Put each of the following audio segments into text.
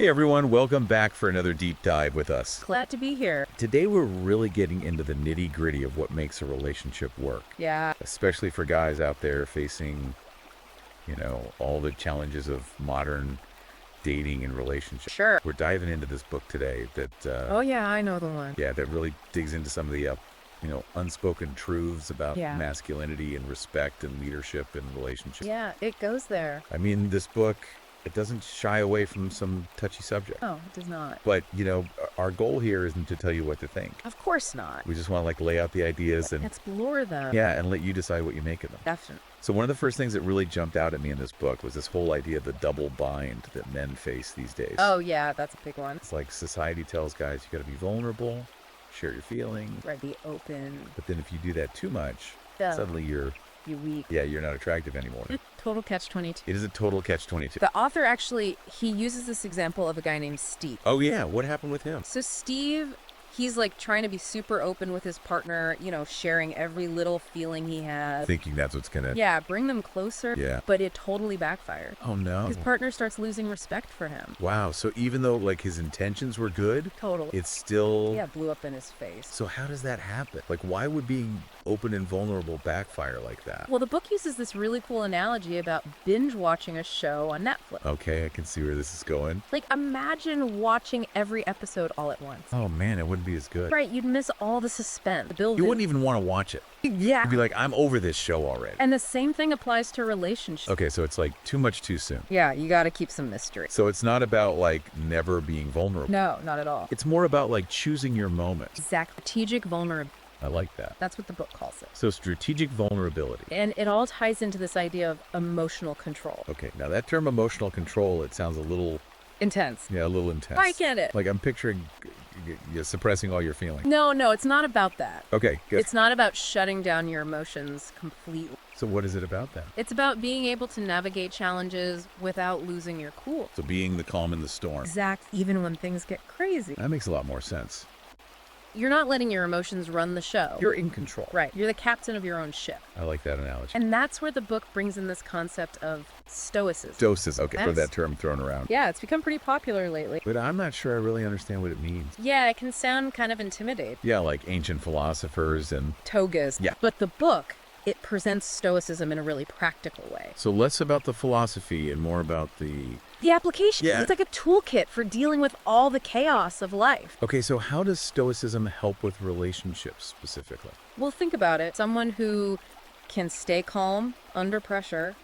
Hey everyone, welcome back for another deep dive with us. Glad to be here. Today we're really getting into the nitty-gritty of what makes a relationship work. Yeah. Especially for guys out there facing, all the challenges of modern dating and relationships. Sure. We're diving into this book today that Oh yeah, I know the one. that really digs into some of the unspoken truths about Yeah. masculinity and respect and leadership and relationships. Yeah, it goes there. I mean, this book, it doesn't shy away from some touchy subject. No, it does not. But, our goal here isn't to tell you what to think. Of course not. We just want to lay out the ideas and Explore them. and let you decide what you make of them. Definitely. So one of the first things that really jumped out at me in this book was this whole idea of the double bind that men face these days. Oh yeah, that's a big one. It's like society tells guys you got to be vulnerable, share your feelings. Right, be open. But then if you do that too much, Yeah. suddenly you're weak. you're not attractive anymore. Total catch-22. It is a total catch-22. The author actually, he uses this example of a guy named Steve. Oh yeah, what happened with him? So Steve, he's like trying to be super open with his partner, sharing every little feeling he has. Thinking that's what's gonna Yeah, bring them closer. Yeah. But it totally backfired. Oh no. His partner starts losing respect for him. Wow, so even though like his intentions were good, Totally. it's still Blew up in his face. So how does that happen? Like, why would being open and vulnerable backfire like that? Well, the book uses this really cool analogy about binge watching a show on Netflix. Okay, I can see where this is going. Like, imagine watching every episode all at once. Oh man, it wouldn't be as good. Right, you'd miss all the suspense, the building. You wouldn't even want to watch it. Yeah. You'd be like, I'm over this show already. And the same thing applies to relationships. Okay, so it's like too much too soon. Yeah, you gotta keep some mystery. So it's not about like never being vulnerable. No, not at all. It's more about like choosing your moments. Exact strategic vulnerability. I like that. That's what the book calls it. So strategic vulnerability. And it all ties into this idea of emotional control. Okay, now that term emotional control, it sounds a little Intense. a little intense. I get it. Like I'm picturing you suppressing all your feelings. No, it's not about that. Okay, good. It's not about shutting down your emotions completely. So what is it about then? It's about being able to navigate challenges without losing your cool. So being the calm in the storm. Exact, even when things get crazy. That makes a lot more sense. You're not letting your emotions run the show. You're in control. Right. You're the captain of your own ship. I like that analogy. And that's where the book brings in this concept of stoicism. Doses, okay, for That's- that term thrown around. Yeah, it's become pretty popular lately. But I'm not sure I really understand what it means. Yeah, it can sound kind of intimidating. Yeah, like ancient philosophers and... Togas. Yeah. But the book, it presents stoicism in a really practical way. So less about the philosophy and more about the... The application. Yeah. It's like a toolkit for dealing with all the chaos of life. Okay, so how does stoicism help with relationships specifically? Well, think about it. Someone who can stay calm under pressure,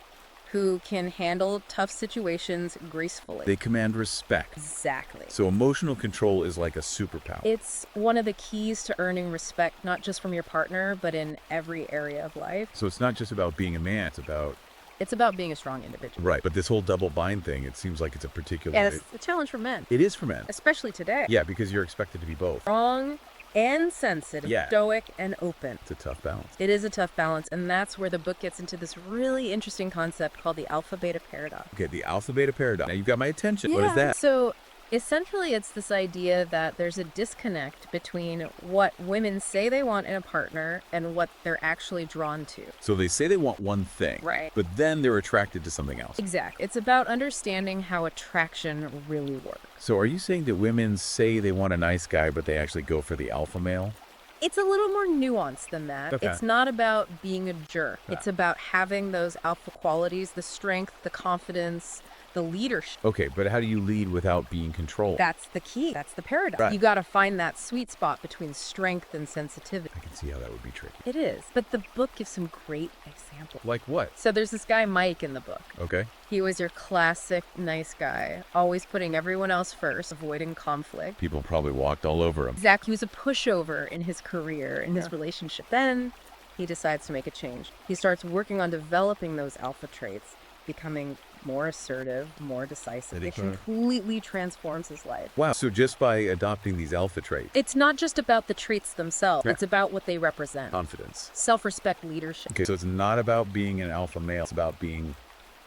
who can handle tough situations gracefully. They command respect. Exactly. So emotional control is like a superpower. It's one of the keys to earning respect, not just from your partner, but in every area of life. So it's not just about being a man, it's about... It's about being a strong individual. Right, but this whole double bind thing, it seems like it's a particular... Yeah, it's a challenge for men, It is for men. especially today. Yeah, because you're expected to be both. Strong and sensitive, Yeah. stoic and open. It's a tough balance. It is a tough balance, and that's where the book gets into this really interesting concept called the alpha-beta paradox. Okay, the alpha-beta paradox. Now you've got my attention. What is that? So essentially, it's this idea that there's a disconnect between what women say they want in a partner and what they're actually drawn to. So they say they want one thing. Right. But then they're attracted to something else. Exactly. It's about understanding how attraction really works. So are you saying that women say they want a nice guy, but they actually go for the alpha male? It's a little more nuanced than that. Okay. It's not about being a jerk. Yeah. It's about having those alpha qualities, the strength, the confidence, the leadership. Okay, but how do you lead without being controlled? That's the key. That's the paradox. Right. You got to find that sweet spot between strength and sensitivity. I can see how that would be tricky. It is. But the book gives some great examples. Like what? So there's this guy, Mike, in the book. Okay. He was your classic nice guy, always putting everyone else first, avoiding conflict. People probably walked all over him. Zach, he was a pushover in his career, in his relationship. Then he decides to make a change. He starts working on developing those alpha traits, becoming more assertive, more decisive. It completely transforms his life. Wow, so just by adopting these alpha traits, It's not just about the traits themselves. Yeah. It's about what they represent. confidence. Self-respect, leadership. Okay, so it's not about being an alpha male, it's about being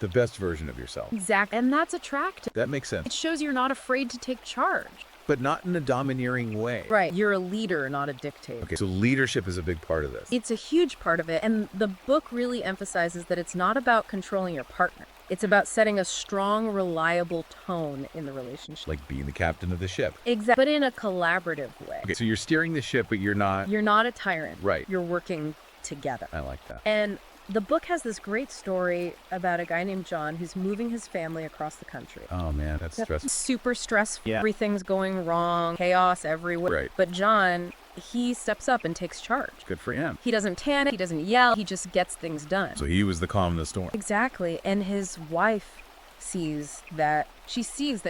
the best version of yourself. Exactly. And that's attractive. That makes sense. It shows you're not afraid to take charge. but not in a domineering way. Right. You're a leader, not a dictator. Okay, so leadership is a big part of this. It's a huge part of it. And the book really emphasizes that it's not about controlling your partner. It's about setting a strong, reliable tone in the relationship. Like being the captain of the ship. Exactly. But in a collaborative way. Okay, so you're steering the ship, but you're not... You're not a tyrant. Right. You're working together. I like that. And the book has this great story about a guy named John who's moving his family across the country. Oh, man, that's stressful. Super stressful. Yeah. Everything's going wrong. Chaos everywhere. Right. But John, he steps up and takes charge. Good for him. He doesn't panic. He doesn't yell. He just gets things done. So he was the calm in the storm. Exactly. And his wife sees that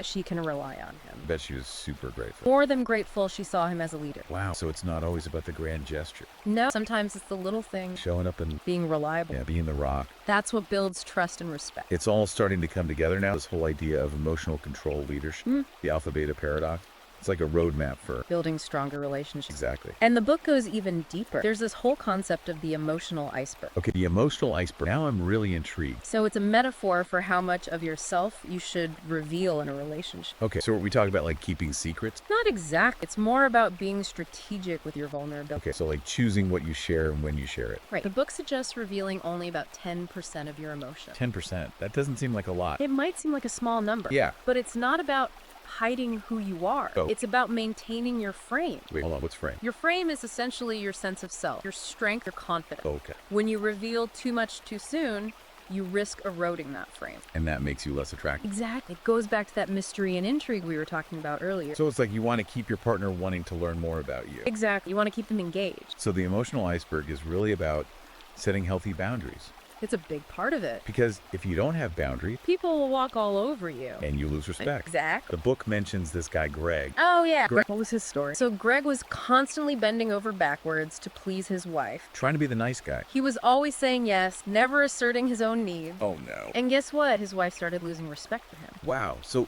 she can rely on him. I bet she was super grateful. More than grateful, she saw him as a leader. Wow. So it's not always about the grand gesture. No, sometimes it's the little things. Showing up and Being reliable. yeah, being the rock. That's what builds trust and respect. It's all starting to come together now. This whole idea of emotional control leadership, the alpha beta paradox. It's like a roadmap for Building stronger relationships. exactly. And the book goes even deeper. There's this whole concept of the emotional iceberg. Okay, the emotional iceberg. Now I'm really intrigued. So it's a metaphor for how much of yourself you should reveal in a relationship. Okay, so we talk about like keeping secrets. Not exact. It's more about being strategic with your vulnerability. Okay, so like choosing what you share and when you share it. Right. The book suggests revealing only about 10% of your emotion. 10%. That doesn't seem like a lot. It might seem like a small number. Yeah. But it's not about hiding who you are. Oh. It's about maintaining your frame. Wait, hold on. What's frame? Your frame is essentially your sense of self, your strength, your confidence. Okay. When you reveal too much too soon, you risk eroding that frame. And that makes you less attractive. Exactly. It goes back to that mystery and intrigue we were talking about earlier. So it's like you want to keep your partner wanting to learn more about you. Exactly. You want to keep them engaged. So the emotional iceberg is really about setting healthy boundaries. It's a big part of it. Because if you don't have boundaries, People will walk all over you. and you lose respect. Exactly. The book mentions this guy, Greg. Oh, yeah. Greg. What was his story? So Greg was constantly bending over backwards to please his wife. Trying to be the nice guy. He was always saying yes, never asserting his own needs. Oh, no. And guess what? His wife started losing respect for him. Wow. So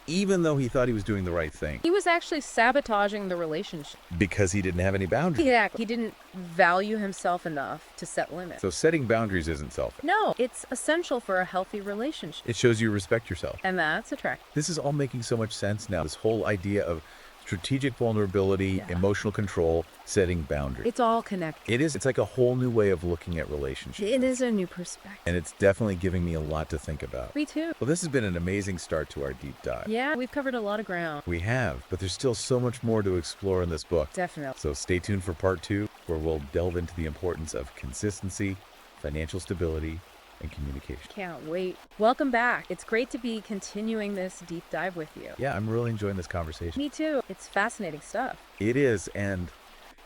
even though he thought he was doing the right thing, He was actually sabotaging the relationship. because he didn't have any boundaries. Yeah, he didn't value himself enough to set limits. So setting boundaries isn't selfish. No, it's essential for a healthy relationship. It shows you respect yourself. And that's attractive. This is all making so much sense now. This whole idea of strategic vulnerability, Yeah. emotional control, setting boundaries. It's all connected. It is. It's like a whole new way of looking at relationships. It is a new perspective. And it's definitely giving me a lot to think about. Me too. Well, this has been an amazing start to our deep dive. Yeah, we've covered a lot of ground. We have, but there's still so much more to explore in this book. Definitely. So stay tuned for part 2, where we'll delve into the importance of consistency, financial stability, and communication. Can't wait. Welcome back. It's great to be continuing this deep dive with you. Yeah, I'm really enjoying this conversation. Me too. It's fascinating stuff. It is, and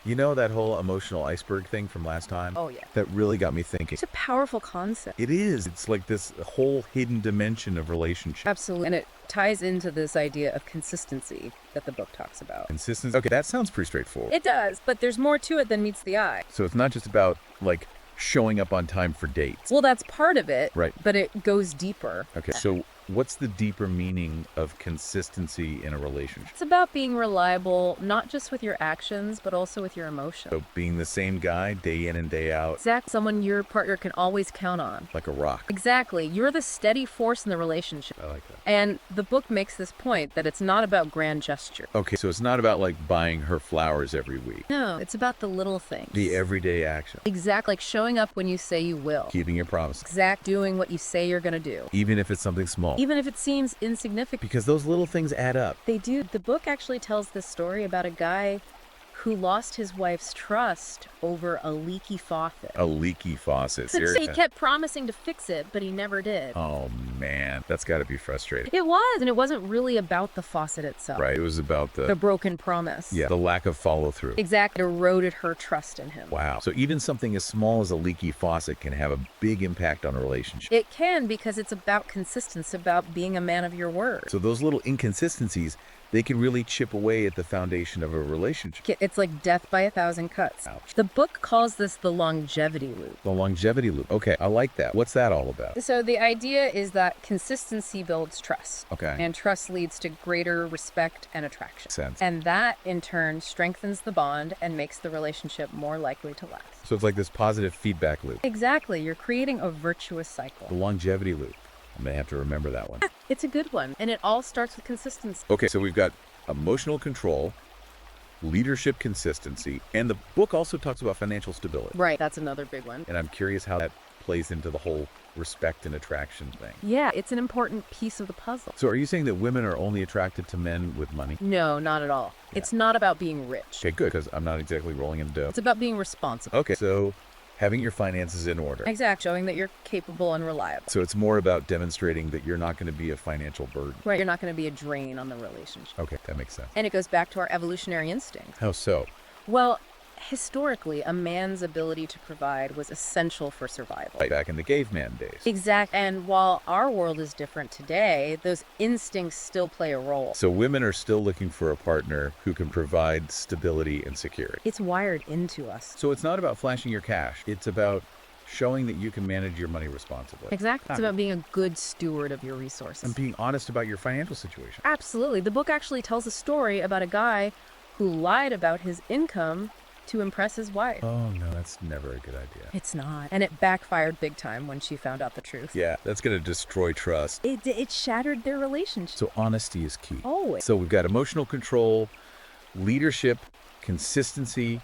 you know that whole emotional iceberg thing from last time? Oh, yeah. That really got me thinking. It's a powerful concept. It is. It's like this whole hidden dimension of relationship. Absolutely. And it ties into this idea of consistency that the book talks about. Consistency. Okay, that sounds pretty straightforward. It does, but there's more to it than meets the eye. So it's not just about, like, showing up on time for dates. Well, that's part of it, Right. but it goes deeper. Okay, so what's the deeper meaning of consistency in a relationship? It's about being reliable, not just with your actions, but also with your emotions. So being the same guy day in and day out, Exactly. Someone your partner can always count on. like a rock. Exactly. You're the steady force in the relationship. I like that. And the book makes this point that it's not about grand gesture. Okay, so it's not about like buying her flowers every week. No, it's about the little things. The everyday action. Exactly. Like showing up when you say you will. Keeping your promise. Exact doing what you say you're going to do. Even if it's something small. Even if it seems insignificant. Because those little things add up. They do. The book actually tells this story about a guy who lost his wife's trust over a leaky faucet. A leaky faucet. So he Seriously. kept promising to fix it, but he never did. Oh man, that's got to be frustrating. It was, and it wasn't really about the faucet itself. Right, it was about The broken promise. the lack of follow through. Exactly. It eroded her trust in him. Wow. So even something as small as a leaky faucet can have a big impact on a relationship. It can, because it's about consistency, about being a man of your word. So those little inconsistencies, they can really chip away at the foundation of a relationship. It's like death by 1,000 cuts. Ouch. The book calls this the longevity loop. The longevity loop. Okay, I like that. What's that all about? So the idea is that consistency builds trust. Okay. And trust leads to greater respect and attraction. Makes sense. And that, in turn, strengthens the bond and makes the relationship more likely to last. So it's like this positive feedback loop. Exactly. You're creating a virtuous The cycle. longevity loop. I may have to remember that one. It's a good one. And it all starts with consistency. Okay, so we've got emotional control, leadership consistency, and the book also talks about financial stability. Right, that's another big one. And I'm curious how that plays into the whole respect and attraction thing. Yeah, it's an important piece of the puzzle. So are you saying that women are only attracted to men with money? No, not at all. Yeah. It's not about being rich. Okay, good, because I'm not exactly rolling in dough. It's about being responsible. Okay, so having your finances in order. Exactly, showing that you're capable and reliable. So it's more about demonstrating that you're not going to be a financial burden. Right, you're not going to be a drain on the relationship. Okay, that makes sense. And it goes back to our evolutionary instinct. How so? Well, historically, a man's ability to provide was essential for survival. Like back in the caveman days. Exactly. And while our world is different today, those instincts still play a role. So women are still looking for a partner who can provide stability and security. It's wired into us. So it's not about flashing your cash. It's about showing that you can manage your money responsibly. Exactly. It's about being a good steward of your resources. And being honest about your financial situation. Absolutely. The book actually tells a story about a guy who lied about his income to impress his wife. Oh, no, that's never a good idea. It's not. And it backfired big time when she found out the truth. Yeah, that's going to destroy trust. It shattered their relationship. So honesty is key. Always. So we've got emotional control, leadership, consistency,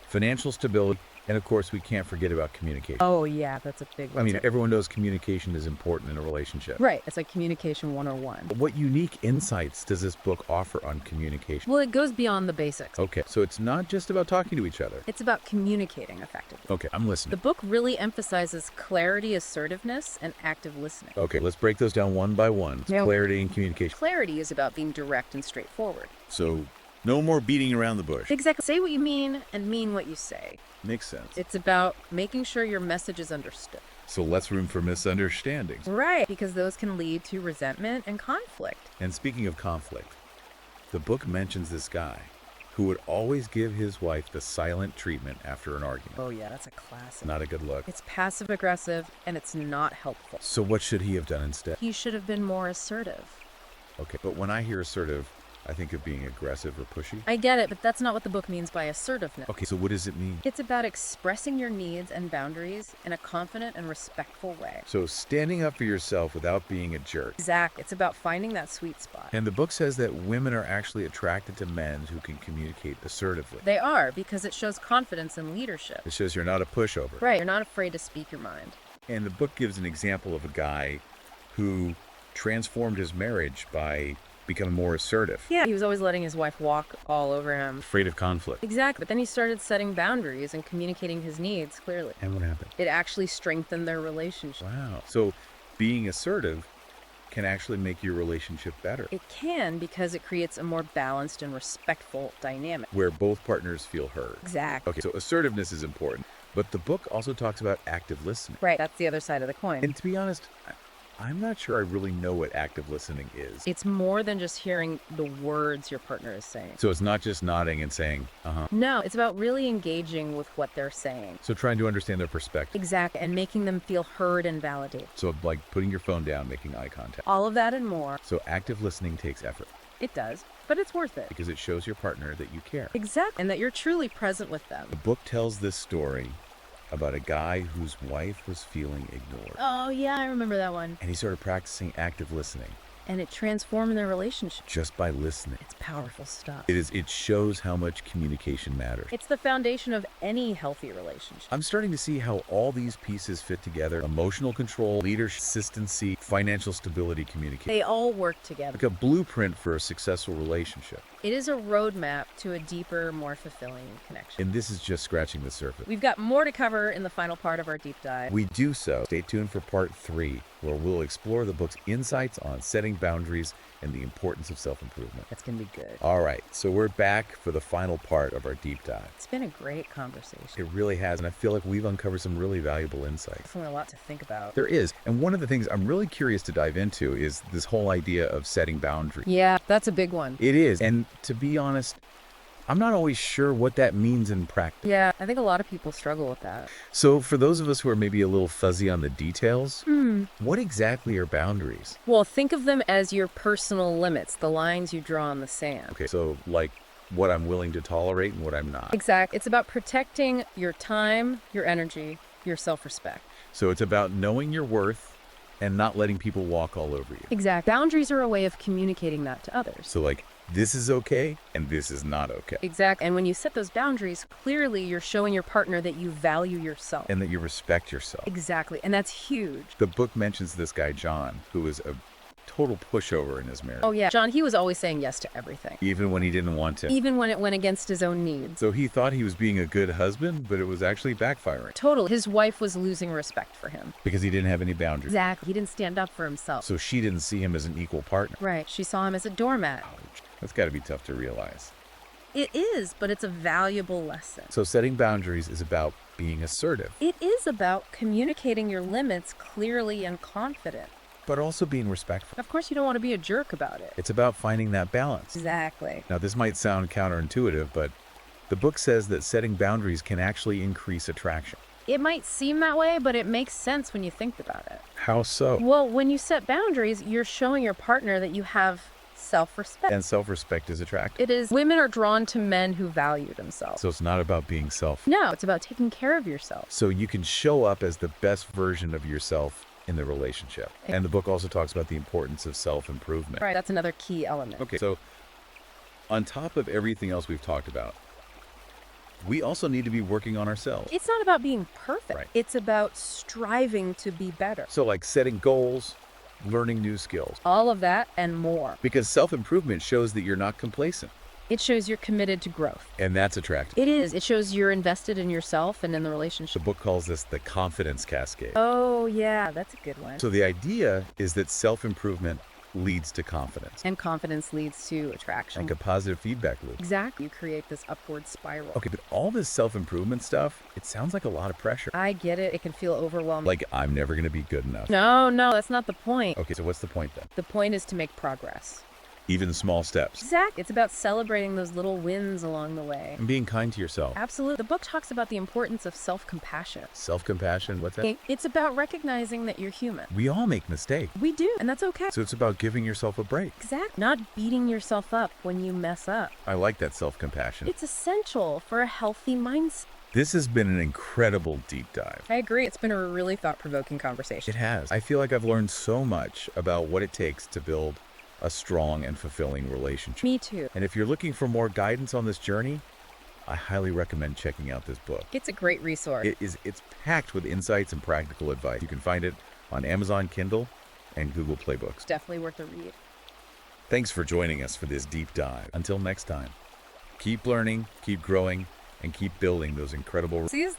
financial stability, and of course we can't forget about communication. Oh, yeah, that's a big one. I mean, too. everyone knows communication is important in a relationship. Right. It's like communication 101. What unique insights does this book offer on communication? Well, it goes beyond the basics. Okay, so it's not just about talking to each other. It's about communicating effectively. Okay, I'm The listening. book really emphasizes clarity, assertiveness, and active listening. Okay, let's break those down one by one. Yeah. Clarity and communication. Clarity is about being direct and straightforward. So no more beating around the bush. Exactly. Say what you mean and mean what you say. Makes sense. It's about making sure your message is understood. So less room for misunderstandings. Right. Because those can lead to resentment and conflict. And speaking of conflict, the book mentions this guy who would always give his wife the silent treatment after an argument. Oh, yeah, that's a classic. Not a good look. It's passive aggressive and it's not helpful. So what should he have done instead? He should have been more assertive. Okay, but when I hear assertive, I think of being aggressive or pushy. I get it, but that's not what the book means by assertiveness. Okay, so what does it mean? It's about expressing your needs and boundaries in a confident and respectful way. So standing up for yourself without being a jerk. Exactly. It's about finding that sweet spot. And the book says that women are actually attracted to men who can communicate assertively. They are, because it shows confidence and leadership. It shows you're not a pushover. Right. You're not afraid to speak your mind. And the book gives an example of a guy who transformed his marriage by becoming more assertive. Yeah. He was always letting his wife walk all over him. Afraid of conflict. Exactly. But then he started setting boundaries and communicating his needs clearly. And what happened? It actually strengthened their relationship. Wow. So being assertive can actually make your relationship better, It can, because it creates a more balanced and respectful dynamic. where both partners feel heard. Exactly. Okay, so assertiveness is important, but the book also talks about active listening. Right. That's the other side of the coin. And to be honest, I'm not sure I really know what active listening is. It's more than just hearing the words your partner is saying. So it's not just nodding and saying, uh-huh. No, it's about really engaging with what they're saying. So trying to understand their perspective. Exactly. And making them feel heard and validated. So like putting your phone down, making eye contact. All of that and more. So active listening takes effort It does. But it's worth it. because it shows your partner that you care. Exactly. And that you're truly present with them. The book tells this story about a guy whose wife was feeling ignored. Oh, yeah, I remember that one. And he started practicing active listening And it transformed their relationship. just by listening. It's powerful stuff. It shows how much communication matters. It's the foundation of any healthy relationship. I'm starting to see how all these pieces fit together. Emotional control, leadership, consistency, financial stability, communication. They all work together. Like a blueprint for a successful relationship. It is a roadmap to a deeper, more fulfilling connection. And this is just scratching the surface. We've got more to cover in the final part of our deep dive. We do so. Stay tuned for part 3, where we'll explore the book's insights on setting boundaries and the importance of self-improvement. That's going to be good. All right, so we're back for the final part of our deep dive. It's been a great conversation. It really has, and I feel like we've uncovered some really valuable insights. Definitely a lot to think about. There is, and one of the things I'm really curious to dive into is this whole idea of setting boundaries. Yeah, that's a big one. It is, and to be honest, I'm not always sure what that means in practice. Yeah, I think a lot of people struggle with that. So for those of us who are maybe a little fuzzy on the details, what exactly are boundaries? Well, think of them as your personal limits, the lines you draw in the sand. Okay, so like what I'm willing to tolerate and what I'm not. Exactly. It's about protecting your time, your energy, your self-respect. So it's about knowing your worth and not letting people walk all over you. Exact. Boundaries are a way of communicating that to others. So like, this is okay and this is not okay. Exactly. And when you set those boundaries, clearly you're showing your partner that you value yourself. And that you respect yourself. Exactly. And that's huge. The book mentions this guy, John, who was a total pushover in his marriage. Oh, yeah. John, he was always saying yes to everything. Even when he didn't want to. Even when it went against his own needs. So he thought he was being a good husband, but it was actually backfiring. Total. His wife was losing respect for him. Because he didn't have any boundaries. Exactly. He didn't stand up for himself. So she didn't see him as an equal partner. Right. She saw him as a doormat. Ouch. That's got to be tough to realize. It is, but it's a valuable lesson. So setting boundaries is about being assertive. It is about communicating your limits clearly and confident. But also being respectful. Of course, you don't want to be a jerk about it. It's about finding that balance. Exactly. Now, this might sound counterintuitive, but the book says that setting boundaries can actually increase attraction. It might seem that way, but it makes sense when you think about it. How so? Well, when you set boundaries, you're showing your partner that you have self-respect. And self-respect is attractive. It is. Women are drawn to men who value themselves. So it's not about being self. No, it's about taking care of yourself. So you can show up as the best version of yourself in the relationship. And the book also talks about the importance of self-improvement. Right, that's another key element. Okay, so on top of everything else we've talked about, we also need to be working on ourselves. It's not about being perfect. Right. It's about striving to be better. So like setting goals, learning new skills. All of that and more. Because self-improvement shows that you're not complacent. It shows you're committed to growth. And that's attractive. It is. It shows you're invested in yourself and in the The relationship. book calls this the confidence cascade. Oh, yeah, that's a good one. So the idea is that self-improvement leads to confidence. And confidence leads to attraction. Like a positive feedback loop. Exactly. You create this upward spiral. Okay, but all this self-improvement stuff, it sounds like a lot of pressure. I get it. It can feel overwhelming. Like, I'm never going to be good enough. No, that's not the point. Okay, so what's the point then? The point is to make progress. Even small steps. Exactly. It's about celebrating those little wins along the way. And being kind to yourself. Absolutely. The book talks about the importance of self-compassion. Self-compassion, what's that? It's about recognizing that you're human. We all make mistakes. We do, and that's okay. So it's about giving yourself a break. Exactly. Not beating yourself up when you mess up. I like that self-compassion. It's essential for a healthy mindset. This has been an incredible deep dive. I agree. It's been a really thought-provoking conversation. It has. I feel like I've learned so much about what it takes to build a strong and fulfilling relationship. Me too. And if you're looking for more guidance on this journey, I highly recommend checking out this book. It's a great resource. It's packed with insights and practical advice. You can find it on Amazon Kindle and Google Play Books. Definitely worth a read. Thanks for joining us for this deep dive. Until next time, keep learning, keep growing, and keep building those incredible See you then.